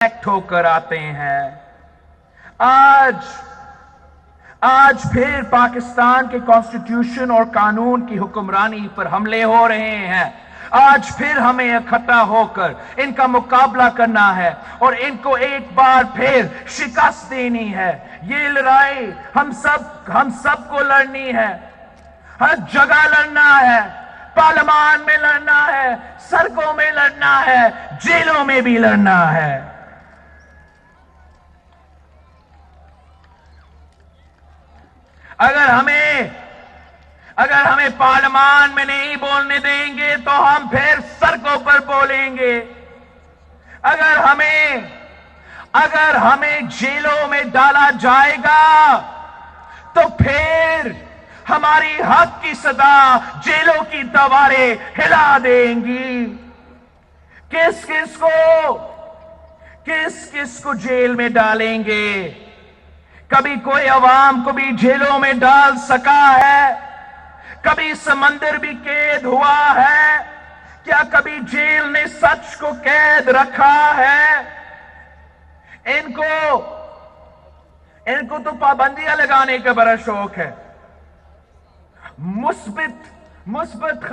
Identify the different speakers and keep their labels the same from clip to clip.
Speaker 1: Act ہو کر آتے ہیں۔ آج پھر پاکستان کے کانسٹیٹیوشن اور قانون کی حکمرانی پر حملے ہو رہے ہیں۔ آج پھر ہمیں اکٹھا ہو کر ان کا مقابلہ کرنا ہے اور ان کو ایک بار پھر شکست دینی ہے۔ یہ لڑائی ہم سب کو لڑنی ہے، ہر جگہ لڑنا ہے، پارلیمان میں لڑنا ہے، سڑکوں میں لڑنا ہے، جیلوں میں بھی لڑنا ہے۔ اگر ہمیں پارلیمان میں نہیں بولنے دیں گے تو ہم پھر سڑکوں پر بولیں گے۔ اگر ہمیں جیلوں میں ڈالا جائے گا تو پھر ہماری حق کی صدا جیلوں کی دیواریں ہلا دیں گی۔ کس کس کو جیل میں ڈالیں گے؟ کبھی کوئی عوام کو بھی جیلوں میں ڈال سکا ہے؟ کبھی سمندر بھی قید ہوا ہے؟ کیا کبھی جیل نے سچ کو قید رکھا ہے؟ ان کو تو پابندیاں لگانے کا بڑا شوق ہے۔ مثبت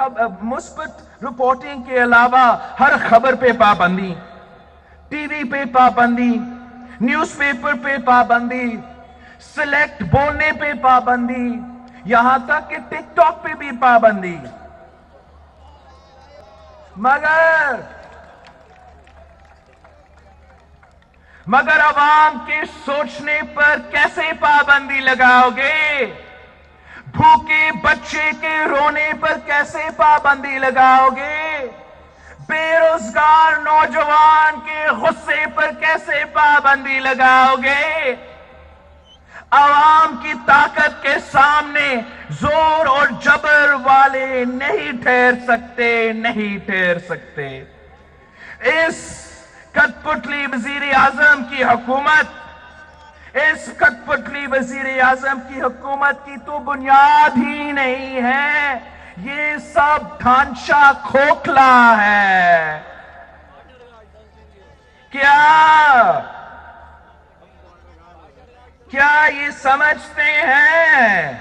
Speaker 1: رپورٹنگ کے علاوہ ہر خبر پہ پابندی، ٹی وی پہ پابندی، نیوز پیپر پہ پابندی، سلیکٹ بولنے پہ پابندی، یہاں تک کہ ٹک ٹاک پہ بھی پابندی۔ مگر عوام کے سوچنے پر کیسے پابندی لگاؤ گے؟ بھوکے بچے کے رونے پر کیسے پابندی لگاؤ گے؟ بے روزگار نوجوان کے غصے پر کیسے پابندی لگاؤ گے؟ عوام کی طاقت کے سامنے زور اور جبر والے نہیں ٹھہر سکتے۔ اس کٹ پتلی وزیر اعظم کی حکومت کی تو بنیاد ہی نہیں ہے، یہ سب ڈھانچہ کھوکھلا ہے۔ کیا یہ سمجھتے ہیں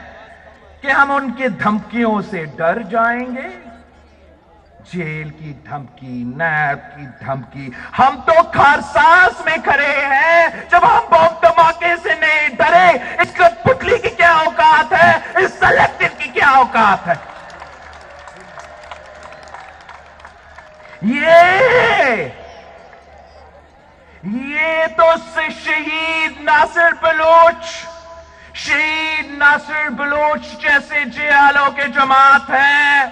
Speaker 1: کہ ہم ان کے دھمکیوں سے ڈر جائیں گے؟ جیل کی دھمکی، نیب کی دھمکی، ہم تو کارساز میں کھڑے ہیں جب ہم بم دھماکے سے نہیں ڈرے۔ اس کٹ پتلی کی کیا اوقات ہے؟ اس سلیکٹڈ کی کیا اوقات ہے؟ یہ تو شہید ناصر بلوچ جیسے جیالوں کے جماعت ہے۔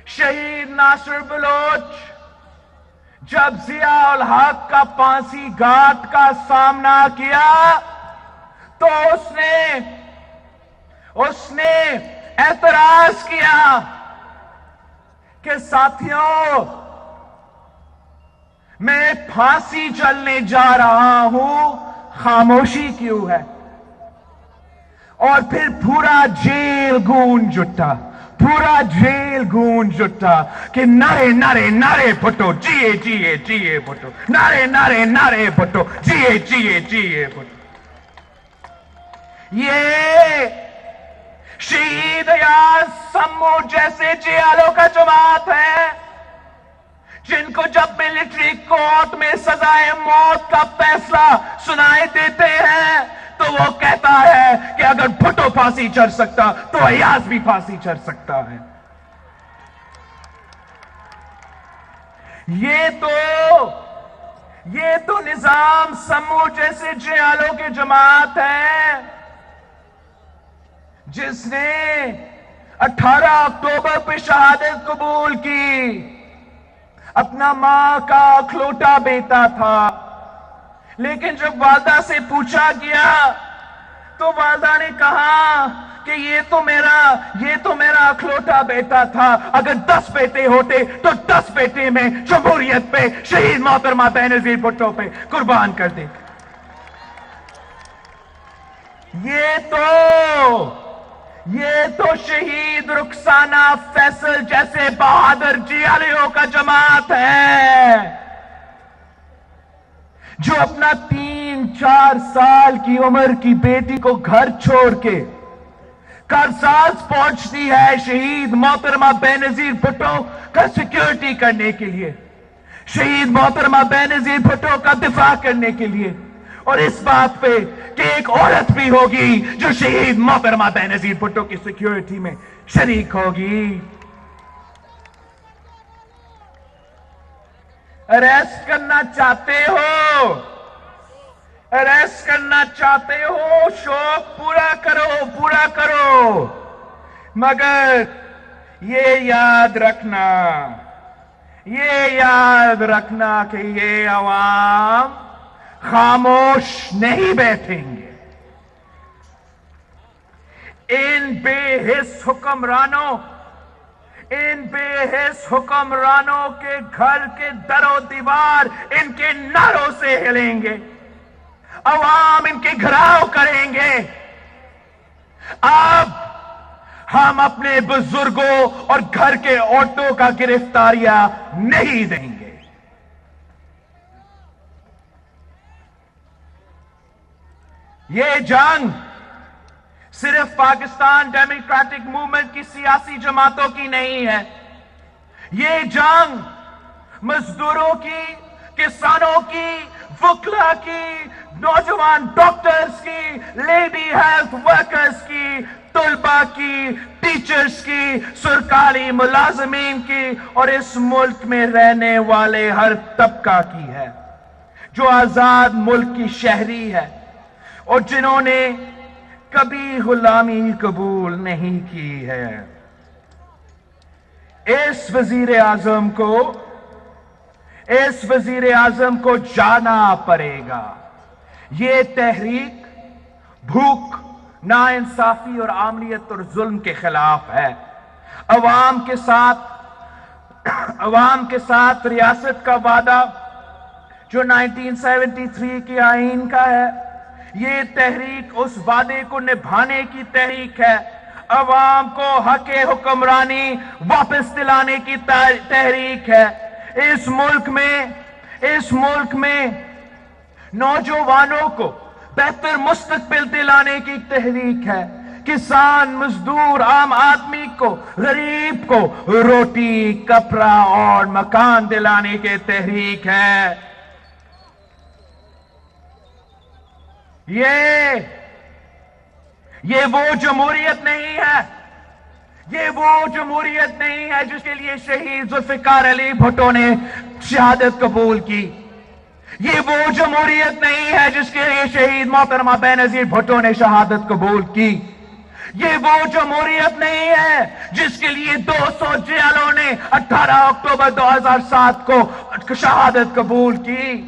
Speaker 1: شہید ناصر بلوچ جب ضیاء الحق کا پھانسی گھاٹ کا سامنا کیا تو اس نے اعتراض کیا کہ ساتھیوں، میں پھانسی چلنے جا رہا ہوں، خاموشی کیوں ہے؟ اور پھر پورا جیل گونج اٹھا کہ نعرے بھٹو، جیے بھٹو، نعرے بھٹو، جیے بھٹو۔ یہ شہید ایاز سمو جیسے جیالوں کا جماعت ہے جن کو جب ملٹری کورٹ میں سزائے موت کا فیصلہ سنائے دیتے ہیں تو وہ کہتا ہے کہ اگر بھٹو پھانسی چڑھ سکتا تو ایاز بھی پھانسی چڑھ سکتا ہے۔ یہ تو نظام سمو جیسے جیالوں کی جماعت ہے جس نے 18 اکتوبر پہ شہادت قبول کی، اپنا ماں کا اکلوٹا بیٹا تھا، لیکن جب والدہ سے پوچھا گیا تو والدہ نے کہا کہ یہ تو میرا اکلوٹا بیٹا تھا، اگر 10 بیٹے ہوتے تو 10 بیٹے میں جمہوریت پہ شہید محترمہ بینظیر بھٹو پہ قربان کر دے۔ یہ تو شہید رخسانہ فیصل جیسے بہادر جیالیوں کا جماعت ہے۔ جو اپنا 3-4 سال کی عمر کی بیٹی کو گھر چھوڑ کے کارساز پہنچتی ہے شہید محترمہ بینظیر بھٹو کا سیکیورٹی کرنے کے لیے، شہید محترمہ بینظیر بھٹو کا دفاع کرنے کے لیے، اور اس بات پہ کہ ایک عورت بھی ہوگی جو شہید محترمہ بینظیر بھٹو کی سیکیورٹی میں شریک ہوگی۔ اریسٹ کرنا چاہتے ہو، اریسٹ کرنا چاہتے ہو، شوق پورا کرو، پورا کرو، مگر یہ یاد رکھنا، یہ یاد رکھنا کہ یہ عوام خاموش نہیں بیٹھیں گے۔ ان بے حس حکمرانوں، ان بے حس حکمرانوں کے گھر کے در و دیوار ان کے نعروں سے ہلیں گے، عوام ان کے گھراؤ کریں گے۔ اب ہم اپنے بزرگوں اور گھر کے عورتوں کا گرفتاریاں نہیں دیں گے۔ یہ جنگ صرف پاکستان ڈیموکریٹک موومنٹ کی سیاسی جماعتوں کی نہیں ہے، یہ جنگ مزدوروں کی، کسانوں کی، وکلا کی، نوجوان ڈاکٹرز کی، لیڈی ہیلتھ ورکرز کی، طلباء کی، ٹیچرز کی، سرکاری ملازمین کی، اور اس ملک میں رہنے والے ہر طبقہ کی ہے جو آزاد ملک کی شہری ہے اور جنہوں نے کبھی غلامی قبول نہیں کی ہے۔ اس وزیر اعظم کو جانا پڑے گا۔ یہ تحریک بھوک، ناانصافی اور عاملیت اور ظلم کے خلاف ہے۔ عوام کے ساتھ ریاست کا وعدہ جو 1973 کے آئین کا ہے، یہ تحریک اس وعدے کو نبھانے کی تحریک ہے، عوام کو حق حکمرانی واپس دلانے کی تحریک ہے۔ اس ملک میں نوجوانوں کو بہتر مستقبل دلانے کی تحریک ہے، کسان، مزدور، عام آدمی کو، غریب کو روٹی، کپڑا اور مکان دلانے کی تحریک ہے۔ یہ وہ جمہوریت نہیں ہے، یہ وہ جمہوریت نہیں ہے جس کے لیے شہید ذوالفقار علی بھٹو نے شہادت قبول کی، یہ وہ جمہوریت نہیں ہے جس کے لیے شہید محترمہ بینظیر بھٹو نے شہادت قبول کی، یہ وہ جمہوریت نہیں ہے جس کے لیے 200 جیلوں نے 18 اکتوبر 2007 کو شہادت قبول کی۔